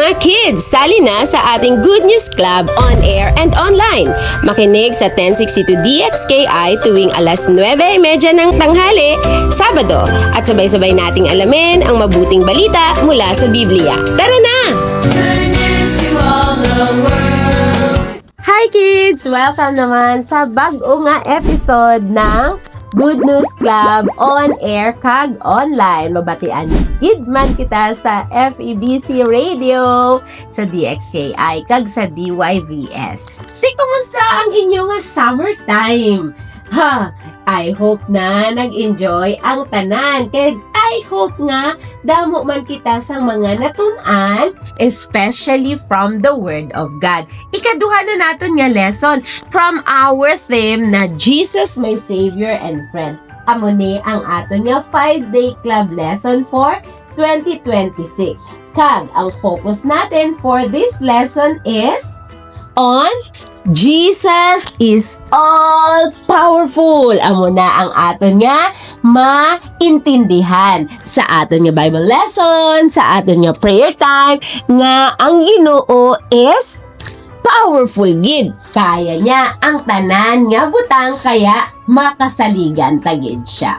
Mga kids, sali na sa ating Good News Club on air and online. Makinig sa 1062 DXKI tuwing alas 9:30 ng tanghali, Sabado, at sabay-sabay nating alamin ang mabuting balita mula sa Biblia. Tara na! Good news to all the world. Hi kids! Welcome naman sa bago nga episode ng Good News Club on air kag online. Mabatian gid man kita sa FEBC Radio, sa DXKI kag sa DYVS. Di kumusta ang inyong summertime? Ha, I hope na nag-enjoy ang tanan. Kaya I hope nga damo man kita sa mga natun-an, especially from the Word of God. Ikaduha na naton nga lesson from our theme na Jesus my Savior and Friend. Amo ni ang aton nga 5-day club lesson for 2026. Kag ang focus natin for this lesson is on Jesus is all powerful. Amo na ang aton nga maintindihan sa aton nga Bible lesson, sa aton nga prayer time nga ang Ginoo is powerful gid. Kaya niya ang tanan nga butang kaya makasaligan tagid siya.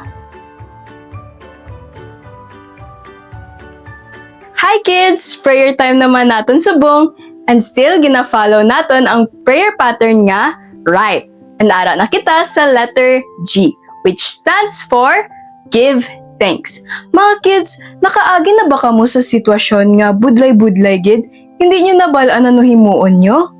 Hi kids! Prayer time naman natin sa buong and still gina-follow natin ang prayer pattern nga right. And ara na kita sa letter G, which stands for give thanks. Mga kids, nakaagi na ba kamo sa sitwasyon nga budlay-budlay gid? Hindi nyo nabalaan ano himuon nyo?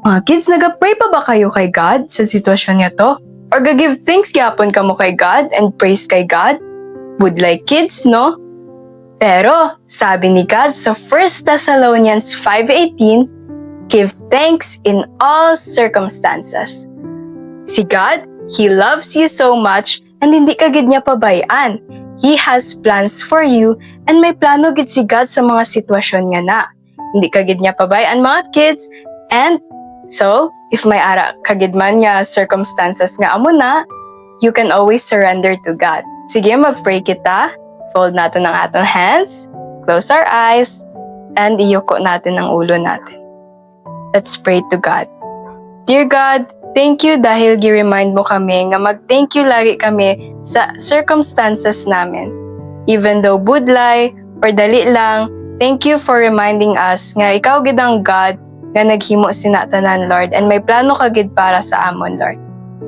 Mga kids, naga-pray pa ba kayo kay God sa sitwasyon nga to? Or ga-give thanks gyapon kamo kay God and praise kay God? Budlay kids, no? Pero, sabi ni God sa 1 Thessalonians 5:18, give thanks in all circumstances. Si God, He loves you so much and hindi ka gid niya pabayaan. He has plans for you and may plano gid si God sa mga sitwasyon nga na. Hindi ka gid niya pabayaan mga kids. And so, if may ara kagid man nga circumstances nga amo na, you can always surrender to God. Sige, mag-pray kita. Fold natin ang atong hands, close our eyes, and iyuko natin ang ulo natin. Let's pray to God. Dear God, thank you dahil gi-remind mo kami nga mag-thank you lagi kami sa circumstances namin. Even though budlay or dali lang, thank you for reminding us nga ikaw gid ang God nga naghimo sinatanan, Lord, and may plano ka gid para sa amon, Lord.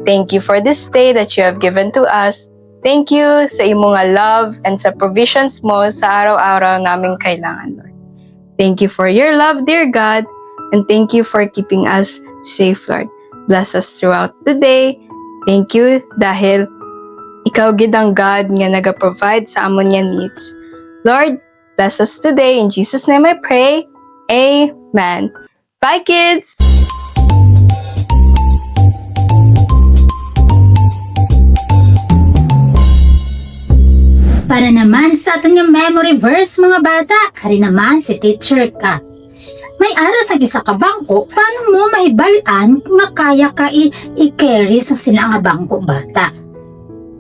Thank you for this day that you have given to us. Thank you sa imo nga love and sa provisions mo sa araw-araw naming kailangan, Lord. Thank you for your love, dear God, and thank you for keeping us safe, Lord. Bless us throughout the day. Thank you dahil ikaw gid ang God nga naga-provide sa amon nga needs. Lord, bless us today. In Jesus' name I pray. Amen. Bye, kids! Para naman sa ating memory verse mga bata, hari naman si Teacher Kat. May aras sa isa ka bangko, paano mo maibalaan nga kaya ka i-carry sa sila nga bangko bata?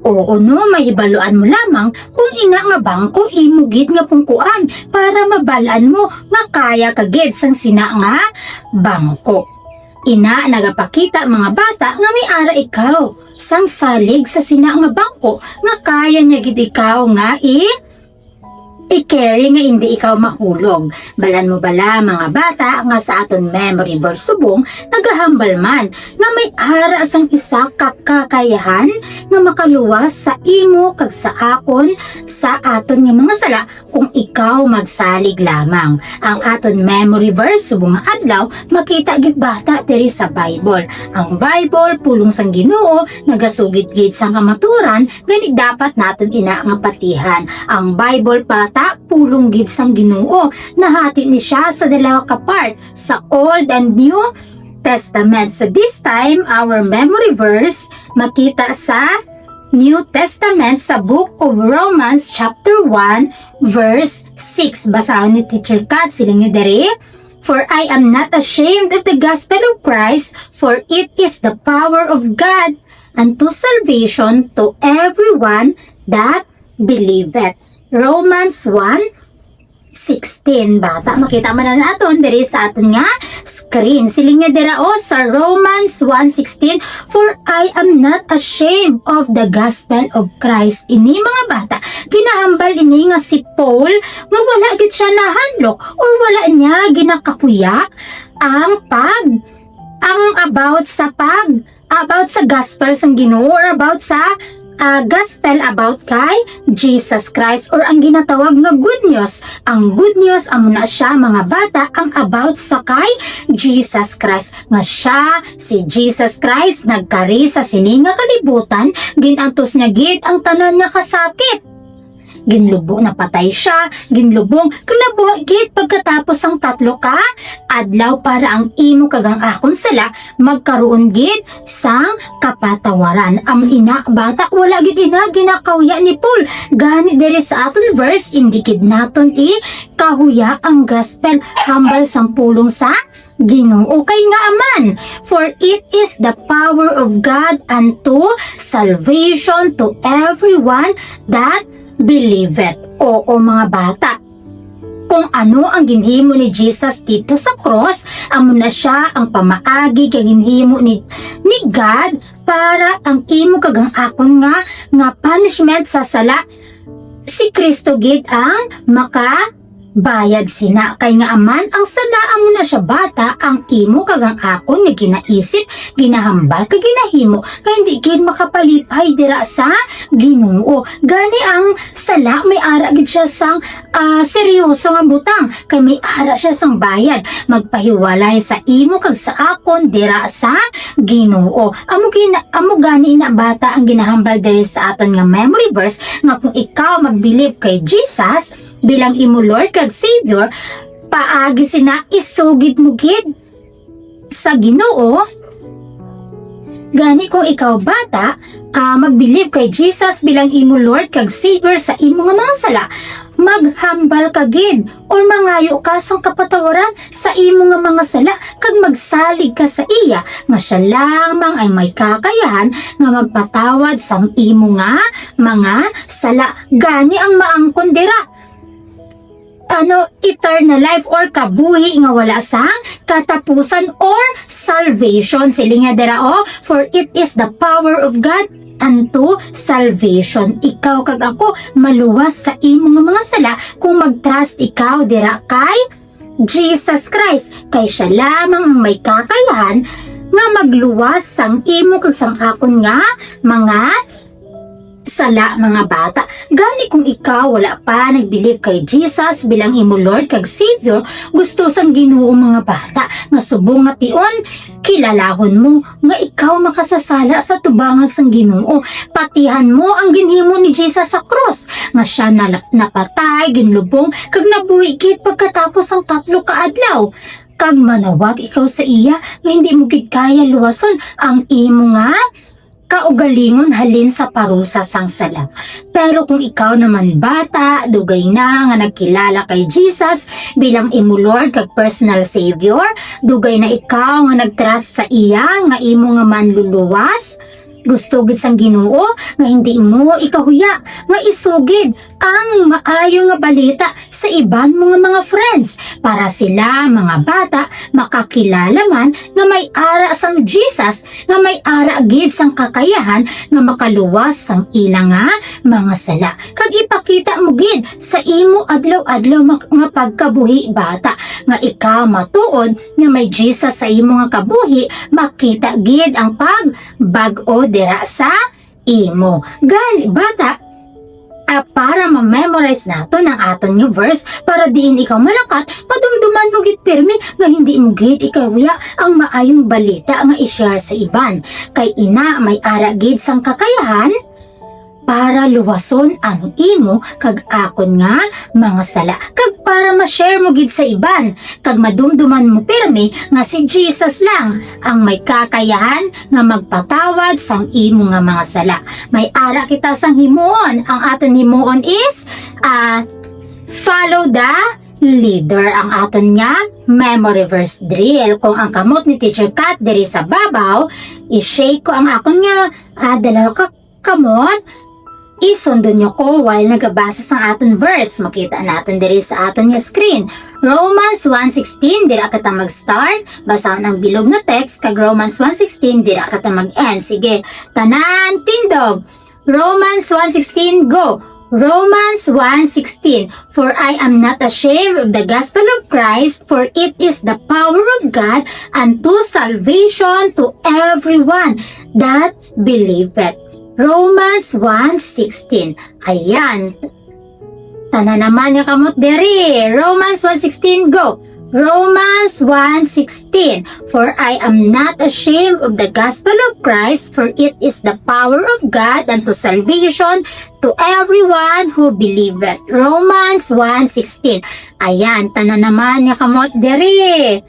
Oo no, maibaluan mo lamang kung ina nga bangko imugid nga pungkuan para mabalaan mo nga kaya ka gid sang sina nga bangko. Ina nagapakita mga bata nga may ara ikaw sang salig sa sina nga bangko nga kaya niya gid ikaw nga i-carry nga hindi ikaw mahulog. Balan mo bala mga bata nga sa aton memory verse subong nagahambal man nga may ara sang isa kakayahan nga makaluwas sa imo kag sa akon sa aton nga mga sala kung ikaw magsalig lamang. Ang aton memory verse subong adlaw makita gid bata diri sa Bible. Ang Bible pulong sang Ginoo nagasugid-gid sang kamaturan gani dapat naton ina nga patihan. Ang Bible bata pulong gid sang Ginoo nahati ni siya sa dalawa ka part sa Old and New Testament. So this time our memory verse makita sa New Testament sa Book of Romans chapter 1 verse 6. Basahon ni Teacher Kat siling niyo dere. For I am not ashamed of the gospel of Christ, for it is the power of God unto salvation to everyone that believeth. Romans 1:6 16 bata. Makita man na naton diri sa aton nga screen. Siling nga dira sa Romans 1:16, "For I am not ashamed of the gospel of Christ." Ini mga bata, kinahambal ini nga si Paul nga wala gid siya nahandlok or wala niya ginakakuya about sa gospel sang Ginoo or about sa gospel about kay Jesus Christ or ang ginatawag nga good news. Ang good news amo na siya mga bata ang about sa kay Jesus Christ. Nga siya si Jesus Christ nagkari sa sini nga kalibutan, ginantos niya gid ang tanan nga kasakit. Ginlubong napatay siya, ginlubong kinabuhi gid pagkatapos ang 3 ka adlaw para ang imo kagang akon sala magkaroon gid sang kapatawaran. Ang ina bata wala gid ina ginakawya ni Paul. Gani diri sa aton verse indikid naton kahuya ang gospel hambal sang pulong sa Ginoo kay nga aman, for it is the power of God unto salvation to everyone that believeth. Oo mga bata, kung ano ang ginhimo ni Jesus dito sa cross, amo na siya ang pamaagi kay ginhimo ni God para ang imo kagang akon nga punishment sa sala. Si Kristo gid ang bayad sina kay nga aman ang sala amo na siya bata ang imo kagang akon nga ginaisip, ginahambal kag ginahimo kay hindi gid makapalipay dira sa Ginoo. Gani ang sala may ara gid siya sang seryoso nga butang kay may ara siya sang bayad magpahiwalay sa imo kag sa akon dira sa Ginoo. Amo gani na bata ang ginahambal diri sa aton nga memory verse nga kung ikaw mag-believe kay Jesus bilang imo Lord kag Savior, paagi sina isugid mo gid sa Ginoo. Gani kung ikaw bata, mag-believe kay Jesus bilang imo Lord kag Savior sa imo nga mga sala, maghambal ka gid or mangayo ka sang kapatawaran sa imo nga mga sala kag magsalig ka sa iya nga siya lamang ay may kakayahan nga magpatawad sang imo nga mga sala. Gani ang maangkon dira eternal life or kabuhi nga wala sang katapusan or salvation. Silinga dira for it is the power of God unto salvation. Ikaw kag ako maluwas sa imo nga mga sala kung mag-trust ikaw dira kay Jesus Christ kay siya lamang ang may kakayahan nga magluwas sang imo kag sang akon nga mga sala mga bata. Gani kung ikaw wala pa nag-believe kay Jesus bilang imo Lord kag Savior, gusto sang Ginoo mga bata nga subong nga tion kilalahon mo nga ikaw makasasala sa tubangan sang Ginoo. Patihan mo ang ginhimo ni Jesus sa cross nga siya napatay, ginlubong kag nabuhi gid pagkatapos ang 3 ka adlaw. Kag manawag ikaw sa iya nga hindi mo gid kaya luwason ang imo nga kaugalingon halin sa parusa sang sala. Pero kung ikaw naman bata, dugay na nga nagkilala kay Jesus bilang imo Lord kag personal Savior, dugay na ikaw nga nagtrust sa iya nga imo nga manluluwas, gusto gid sang Ginoo nga hindi mo ikahuya nga isugid ang maayo nga balita sa iban mga friends para sila mga bata makakilala man nga may ara sang Jesus nga may ara gid sang kakayahan nga makaluwas sang ilang nga mga sala kag ipakita mo gid sa imo adlaw-adlaw nga pagkabuhi bata nga ikaw matuod nga may Jesus sa imo nga kabuhi, makita gid ang pagbag-o dira sa imo. Gani bata, para ma-memorize nato ng aton nga verse para diin ikaw malakat, madumduman mo gid pirmi nga hindi mo gid ikahuya ang maayong balita nga i-share sa iban. Kay ina may ara gid sang kakayahan para luwason ang imo kag akon nga mga sala kag para ma-share mo gid sa iban kag madumduman mo pirmi nga si Jesus lang ang may kakayahan nga magpatawad sang imo nga mga sala. May ara kita sang himuon. Ang aton himuon is follow the leader. Ang aton nga memory verse drill. Kung ang kamot ni Teacher Kat diri sa babaw, i-shake ko ang akon nga dalawa ka kamot. Isundon nyo ko while nagabasa sa aton verse. Makita natin diri sa aton nga screen. Romans 1:16, dira ka ta mag-start. Basahon ang bilog na text, kag Romans 1:16, dira ka ta mag-end. Sige, tanan, tindog. Romans 1:16, go! Romans 1:16, For I am not ashamed of the gospel of Christ, for it is the power of God unto salvation to everyone that believeth. Romans 1:16. Ayan. Tanan naman nga kamot diri. Romans 1:16, go! Romans 1:16, For I am not ashamed of the gospel of Christ, for it is the power of God unto salvation to everyone who believeth. Romans 1:16. Ayan, tanan naman nga kamot diri.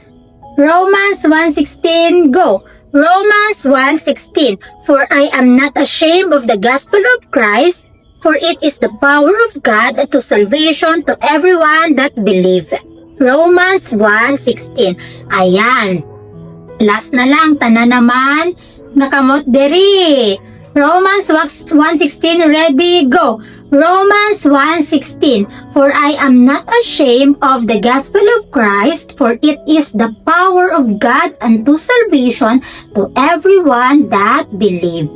Romans 1:16, go! Romans 1:16, For I am not ashamed of the gospel of Christ, for it is the power of God unto salvation to everyone that believeth. Romans 1:16. Ayan. Last na lang, tanan naman nga kamot diri. Romans 1:16, ready, go! Romans 1:16, For I am not ashamed of the gospel of Christ, for it is the power of God unto salvation to everyone that believe.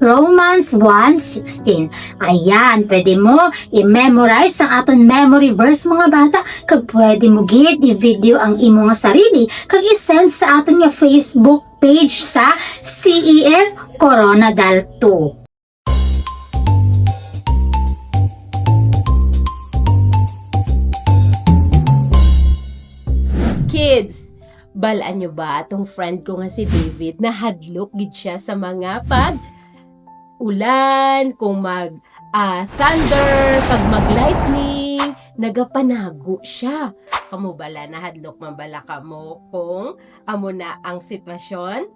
Romans 1:16. Ayan, pwede mo i-memorize ang aton memory verse mga bata, kag pwede mo gid i-video ang imo nga sarili kag i-send sa aton nga Facebook page sa CEF Coronadal 2. Kids, balaan nyo ba atong friend ko nga si David na hadlok gid siya sa mga ulan, kung thunder, pag mag-lightning, nagapanago siya. Kamu bala na hadlok man bala ka mo kung amo na ang sitwasyon?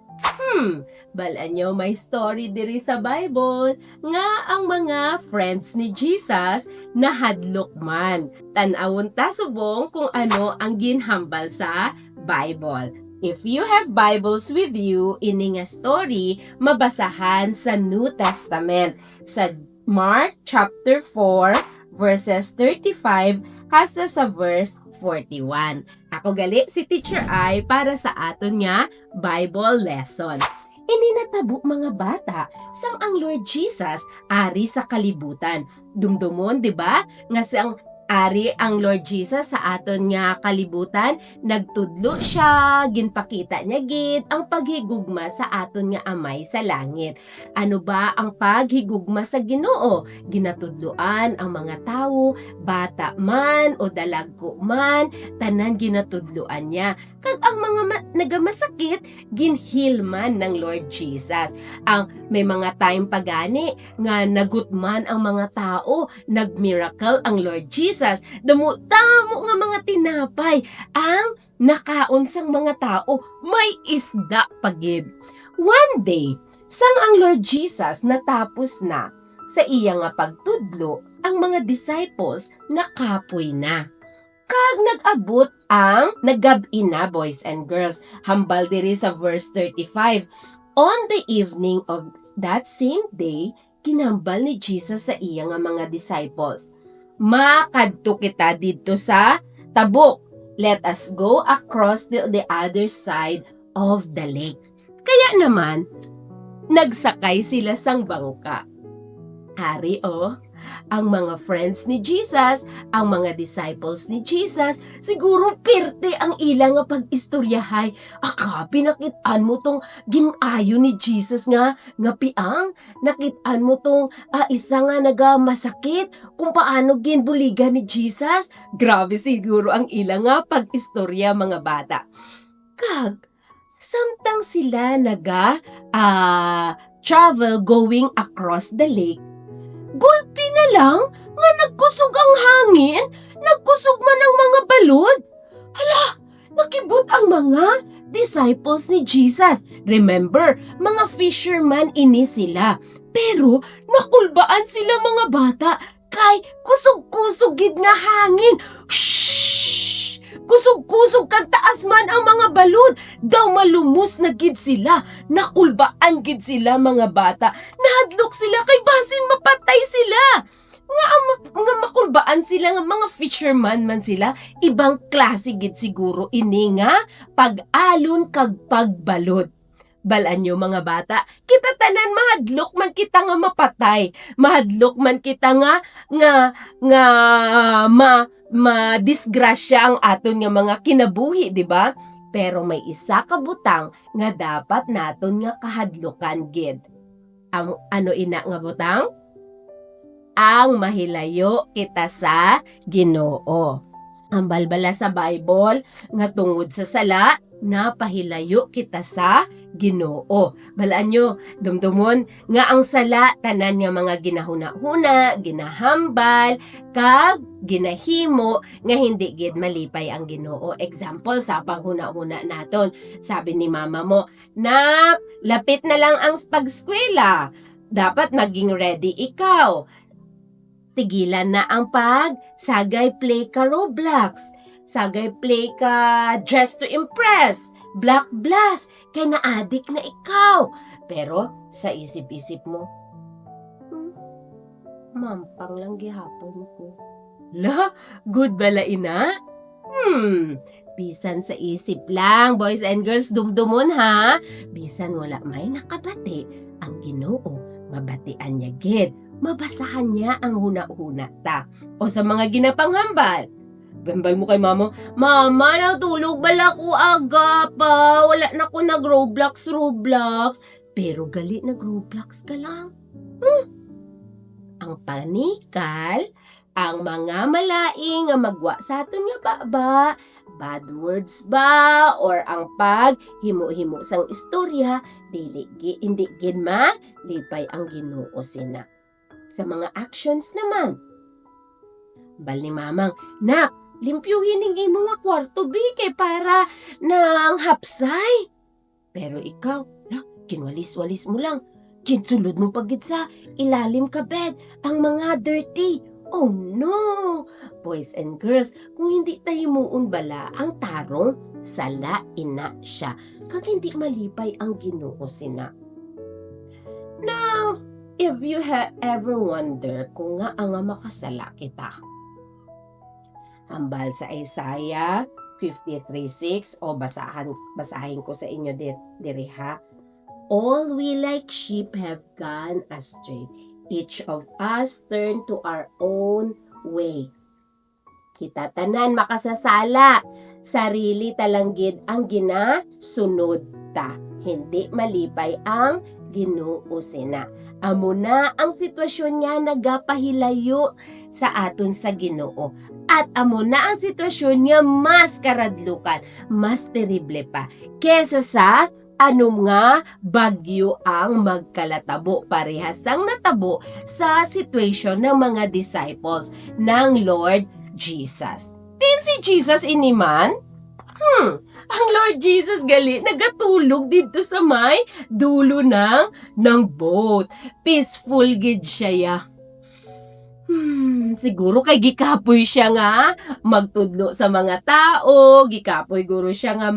Balaan nyo may story diri sa Bible nga ang mga friends ni Jesus na hadlok man. Tan-awon ta subong kung ano ang ginhambal sa Bible. If you have Bibles with you, ini nga story mabasahan sa New Testament sa Mark chapter 4 verses 35 hasta sa verse 41. Ako gali si Teacher Ai para sa aton nga Bible lesson. Ininatabo mga bata sang ang Lord Jesus ari sa kalibutan. Dumdumon, di ba? Nga sang ari ang Lord Jesus sa aton nga kalibutan, nagtudlo siya, ginpakita niya gid ang paghigugma sa aton nga amay sa langit. Ano ba ang paghigugma sa Ginoo? Ginatudloan ang mga tawo, bata man o dalagko man, tanan ginatudloan niya. Kag ang mga nagamasakit, ginhilman ng Lord Jesus. Ang may mga time pagani nga nagutman ang mga tao, nagmiracle ang Lord Jesus. Damo nga mga tinapay ang nakaon sang mga tao, may isda pagid. One day, sang ang Lord Jesus natapos na sa iya nga pagtudlo, ang mga disciples nakapoy na. Kag nag-abot ang nagab-i na, boys and girls. Hambal diri sa verse 35. On the evening of that same day, kinambal ni Jesus sa iya nga mga disciples. Makadto kita dito sa tabok. Let us go across to the other side of the lake. Kaya naman, nagsakay sila sang bangka. Ari ang mga friends ni Jesus, ang mga disciples ni Jesus, siguro pirte ang ilang nga pag-istoryahay. Pinakitaan mo tong ginayo ni Jesus nga piang, nakitaan mo tong isa nga nagamasakit, kung paano ginbuligan ni Jesus. Grabe siguro ang ilang nga pag-istorya mga bata. Kag, samtang sila travel going across the lake, gulpi na lang nga nagkusog ang hangin, nagkusog man ang mga balod. Hala, nakibot ang mga disciples ni Jesus. Remember, mga fisherman ini sila. Pero nakulbaan sila mga bata kay kusog-kusog gid nga hangin. Shhh! kusog-kusog kag taas man ang mga balod. Daw malumos na gid sila, nakulbaan gid sila mga bata. Nahadlok sila kay basin mapatay sila. Nga makulbaan sila nga mga fisherman man sila, ibang klase gid siguro ini nga pag-alon kag pagbalod. Balaan nyo mga bata, kita tanan mahadlok man kita nga mapatay. Mahadlok man kita nga madisgrasya ang aton nga mga kinabuhi, di ba? Pero may isa ka butang nga dapat naton nga kahadlokan gid. Ang ano ina nga butang? Ang mahilayo kita sa Ginoo. Ang balbala sa Bible nga tungod sa sala, napahilayo kita sa Ginoo. Balaan nyo, dumdumon nga ang sala tanan nga mga ginahuna-huna, ginahambal, kag ginahimo nga hindi gid malipay ang Ginoo. Example sa panghuna-huna naton. Sabi ni mama mo, "Nak, lapit na lang ang pag-eskwela. Dapat maging ready ikaw. Tigilan na ang sagay play ka Roblox. Sagay play ka Dress to Impress. Black Blast. Kay na-addict na ikaw." Pero sa isip-isip mo, mampang lang gihapon ko. La, good bala ina? Bisan sa isip lang, boys and girls, dumdumon ha. Bisan wala may nakabati, ang Ginoo, mabatian niya gid. Mabasahan niya ang huna-huna ta. O sa mga ginapanghambal, gambay mo kay mama, "Mama, natulog bala ko aga pa. Wala na ko nag-Roblox. Pero gali nag-Roblox ka lang. Ang panikal, ang mga malaing nga magwa sa aton nga baba, bad words ba, or ang himo-himo sang istorya, hindi gid malipay ang Ginoo sina. Sa mga actions naman, bal ni mamang, "Nak, limpyuhin ning imo nga kwarto kay para nang hapsay." Pero ikaw, kinwalis-walis mo lang. Kinsulod mo pagid sa ilalim ka bed ang mga dirty. Oh no! Boys and girls, kung hindi tayo muun bala ang tarong, sala ina siya. Kag hindi malipay ang Ginoo sina. Now, if you have ever wonder kung nga ang makasala kita, hambal sa Isaiah 53:6 o basahin ko sa inyo diri ha. "All we like sheep have gone astray. Each of us turned to our own way." Kita tanan makasasala. Sarili talanggid ang ginasunod ta. Hindi malipay ang Ginoo sina. Amo na ang sitwasyon niya nagapahilayo sa aton sa Ginoo. At amo na ang sitwasyon niya mas karadlukan, mas terrible pa, kesa sa nga bagyo ang magkalatabo. Parehas ang natabo sa situation ng mga disciples ng Lord Jesus. Tin si Jesus iniman? Ang Lord Jesus gali nagatulog dito sa may dulo ng boat. Peaceful gid siya ya. Siguro kay gikapoy siya nga magtudlo sa mga tao, gikapoy guro siya nga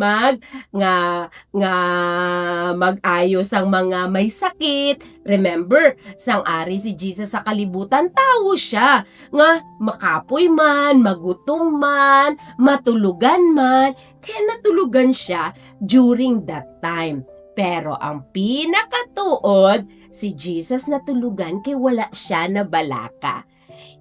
mag-ayos ang mga may sakit. Remember, sang ari si Jesus sa kalibutan, tao siya nga makapoy man, magutom man, matulugan man, kaya natulugan siya during that time. Pero ang pinakatuod, si Jesus natulugan kay wala siya na balaka.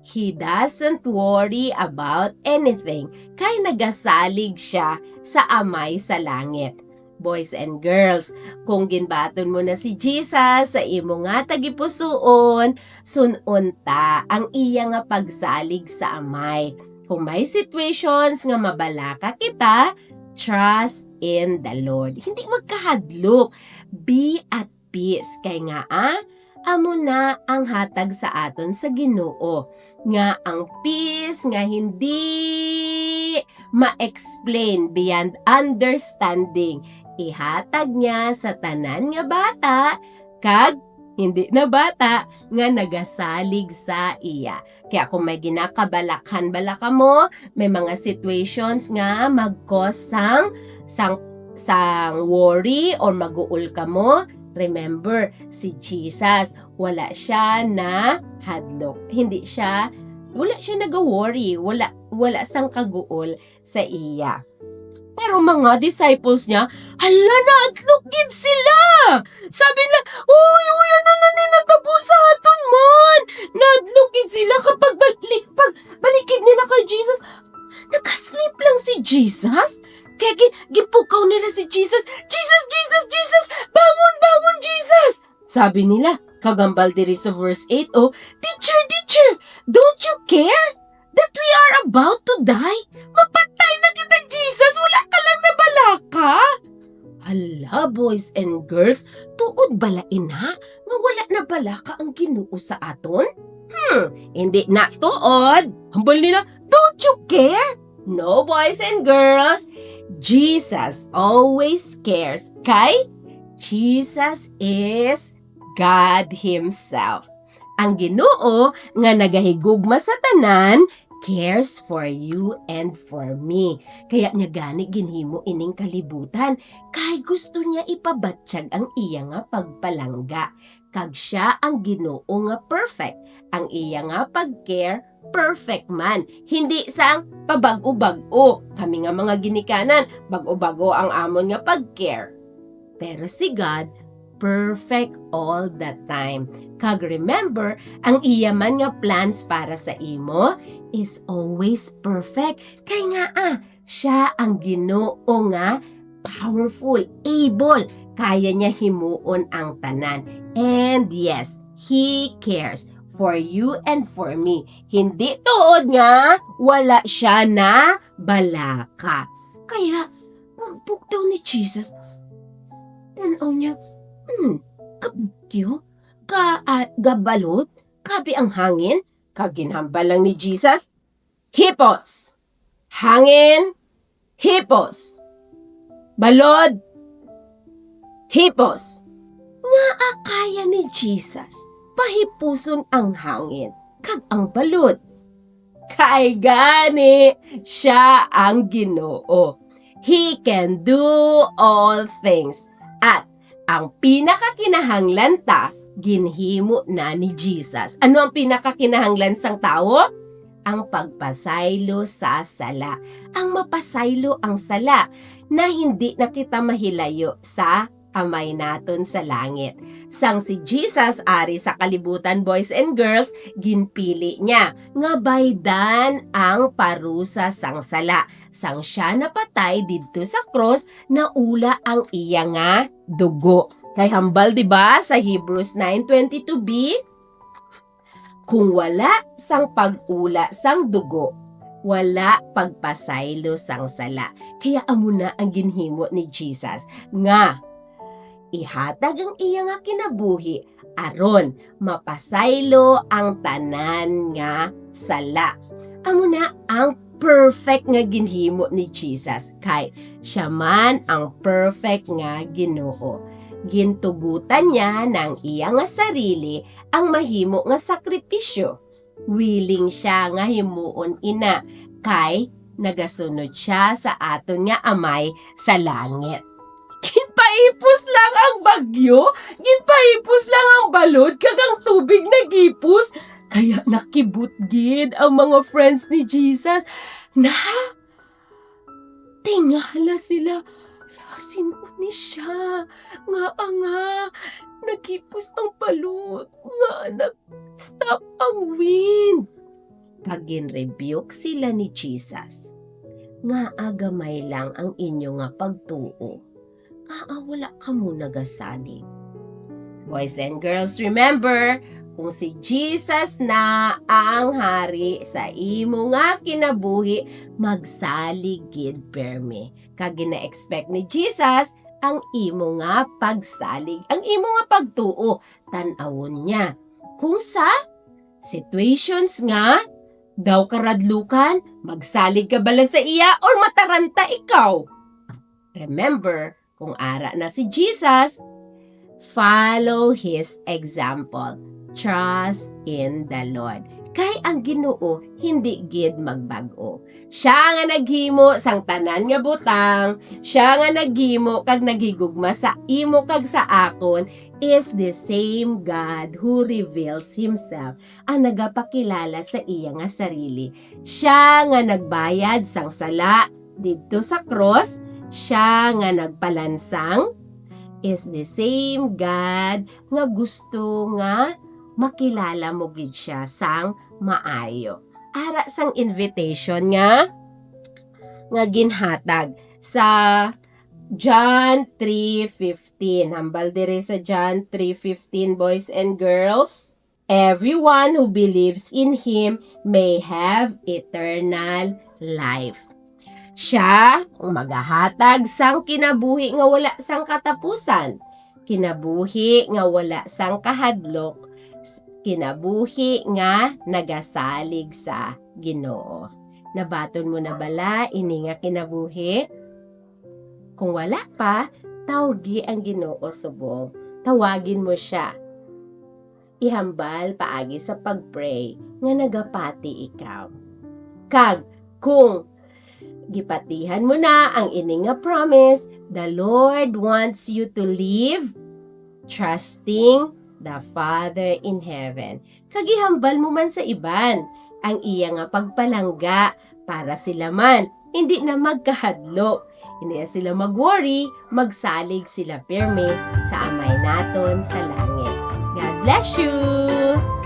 He doesn't worry about anything kay nagasalig siya sa Amay sa langit. Boys and girls, kung ginbaton mo na si Jesus sa imo nga tagipusoon, sununta ang iya nga pagsalig sa Amay. Kung may situations nga mabalaka kita, trust in the Lord. Hindi magkahadlok. Be at peace. Kay nga amo na ang hatag sa aton sa Ginoo. Nga ang peace nga hindi ma-explain beyond understanding. Ihatag niya sa tanan nga bata kag hindi na bata nga nagasalig sa iya. Kaya kung may ginakabalakhan-balaka mo, may mga situations nga mag-cause sang worry or mag-uul ka mo, remember, si Jesus, wala siya na hadlok. Wala siya nag-worry, wala sang kaguol sa iya. Pero mga disciples niya, hala, naadlokid sila! Sabi na, uy, ano na ninatabo sa aton man! Naadlokid sila kapag balikid nila kay Jesus. Nakasleep lang si Jesus? Kaya gipukaw nila si Jesus. Jesus, Jesus, Jesus! Bangon, bangon, Jesus! Sabi nila, kagambal diri sa verse 8, oh, Teacher, don't you care that we are about to die? Mapatay na kita, Jesus! Wala ka lang nabalaka! Hala, boys and girls, tuod balain ha? Nga wala na balaka ang Ginoo sa aton? Hindi na tuod. Hambal nila, don't you care? No, boys and girls. Jesus always cares. Kay Jesus is God Himself. Ang Ginoo nga nagahigugma sa tanan cares for you and for me. Kaya nga gani ginhimo ining kalibutan kay gusto niya ipabatsyag ang iya nga pagpalangga. Kag siya ang Ginoo nga perfect. Ang iya nga pag-care perfect man. Hindi sang pabag-o-bag-o. Kami nga mga ginikanan, bag-o-bago ang amon nga pag-care. Pero si God, perfect all the time. Kag remember, ang iya man nga plans para sa imo is always perfect. Kay nga siya ang Ginoo nga powerful, able. Kaya niya himuon ang tanan. And yes, He cares for you and for me. Hindi tuod nga wala siya na balaka. Kaya, magbuktaw ni Jesus. Tanaw niya, kabukyo, gabalot, kabi ang hangin, kaginhambal lang ni Jesus. Hipos! Hangin, hipos! Balod, hipos! Nga akaya ni Jesus, pahipuson ang hangin, kag ang balod. Kay gani, siya ang Ginoo. He can do all things. At ang pinakakinahanglan ginhimo na ni Jesus. Ano ang pinakakinahanglan sang tao? Ang pagpasaylo sa sala. Ang mapasaylo ang sala na hindi na kita mahilayo sa amay naton sa langit. Sang si Jesus ari sa kalibutan, boys and girls, ginpili niya nga baydan ang parusa sang sala. Sang siya napatay didto sa cross, naula ang iya nga dugo. Kay hambal diba sa Hebrews 9:22b, kung wala sang pag-ula sang dugo, wala pagpasaylo sang sala. Kaya amo na ang ginhimo ni Jesus nga ihatag ang iya nga kinabuhi aron mapasaylo ang tanan nga sala. Amo na ang perfect nga ginhimo ni Jesus kay siya man ang perfect nga Ginoo. Gintugutan niya ng iya nga sarili ang mahimo nga sakripisyo. Willing siya nga himuon ina kay nagasunod siya sa aton nga amay sa langit. Ginpaipos lang ang bagyo, ginpaipos lang ang balod, kagang tubig nagipos. Kaya nakibutgid ang mga friends ni Jesus na tingala sila. Sino ni siya? Nga nagipos ang balod, nga nag-stop ang wind. Kagin-rebuke sila ni Jesus. Nga agamay lang ang inyo nga pagtuo. Wala ka mo nagasali. Boys and girls, remember, kung si Jesus na ang hari sa imo nga kinabuhi, magsaligid perme. Kag gina-expect ni Jesus ang imo nga pagsalig, ang imo nga pagtuo, tan-awon niya. Kung sa situations nga daw karadlukan, magsalig ka bala sa iya or mataranta ikaw. Remember, kung ara na si Jesus, Follow His example. Trust in the Lord. Kay ang Ginoo hindi gid magbago. Siya nga naghimo sang tanan nga butang, siya nga naghimo kag naghigugma sa imo kag sa akon is the same God who reveals Himself ang nagapakilala sa iya nga sarili. Siya nga nagbayad sang sala didto sa cross, siya nga nagpalansang is the same God nga gusto nga makilala mo gid siya sang maayo. Ara sang invitation nga ginhatag sa John 3:15. Hambal dire sa John 3:15, boys and girls. Everyone who believes in Him may have eternal life. Siya ang magahatag sang kinabuhi nga wala sang katapusan. Kinabuhi nga wala sang kahadlok. Kinabuhi nga nagasalig sa Ginoo. Nabaton mo na bala ini nga kinabuhi? Kung wala pa, tawgi ang Ginoo subong. Tawagin mo siya. Ihambal paagi sa pagpray nga nagapati ikaw. Kag kung gipatihan mo na ang ini nga promise, the Lord wants you to live trusting the Father in heaven. Kagihambal mo man sa iban ang iya nga pagpalangga para sila man hindi na magkahadlok. Hindi na sila mag-worry, magsalig sila pirmi sa amay naton sa langit. God bless you!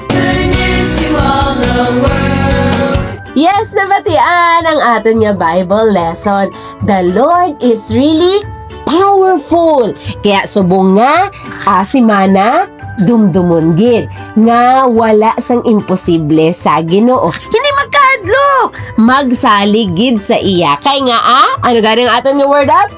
Good news to all the world. Yes, nabatian ang aton nga Bible lesson. The Lord is really powerful. Kaya subong nga, asimana, dumdumon gid nga wala sang imposible sa Ginoo. Hindi magkahadlok, magsaligid sa iya. Kay nga ano ganing aton nga word up?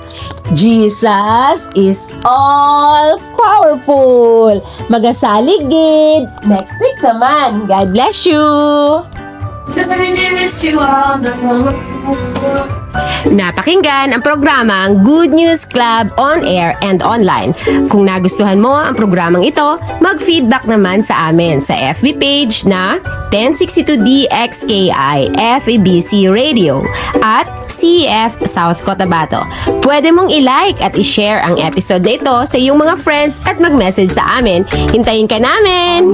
Jesus is all powerful. Magasaligid. Next week naman. God bless you. Good news to all the world. Napakinggan ang programang Good News Club on air and online. Kung nagustuhan mo ang programang ito, mag-feedback naman sa amin sa FB page na 1062DXKI FEBC Radio at CEF South Cotabato. Pwede mong i-like at i-share ang episode na ito sa iyong mga friends at mag-message sa amin. Hintayin ka namin!